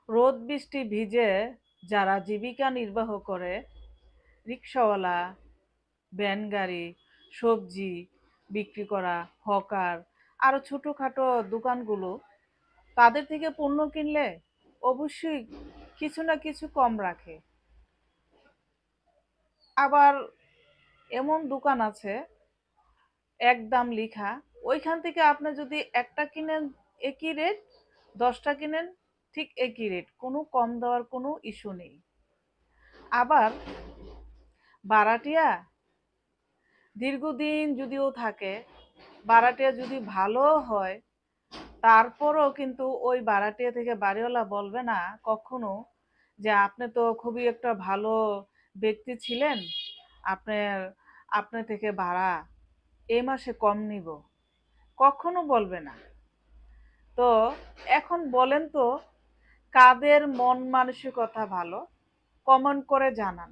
রোদ বৃষ্টি ভিজে যারা জীবিকা নির্বাহ করে, রিক্সাওয়ালা, ভ্যান গাড়ি, সবজি বিক্রি করা, হকার, আরো ছোটখাটো দোকানগুলো, তাদের থেকে পণ্য কিনলে অবশ্যই কিছু না কিছু কম রাখে। আবার এমন দোকান আছে একদম লিখা, ওইখান থেকে আপনি যদি একটা কিনেন একই রেট, 10টা কিনেন ঠিক একই রেট, কোনো কম দেওয়ার কোনো ইস্যু নেই। আবার ভাড়াটিয়া দীর্ঘদিন যদিও থাকে, ভাড়াটিয়া যদি ভালো হয়, তারপরও কিন্তু ওই ভাড়াটিয়া থেকে বাড়িওয়ালা বলবে না কখনো যে আপনি তো খুবই একটা ভালো ব্যক্তি ছিলেন, আপনার আপনার থেকে ভাড়া এই মাসে কম নিব, কখনো বলবে না। তো এখন বলেন তো, কাদের মন মানসিকতা ভালো? কমেন্ট করে জানান।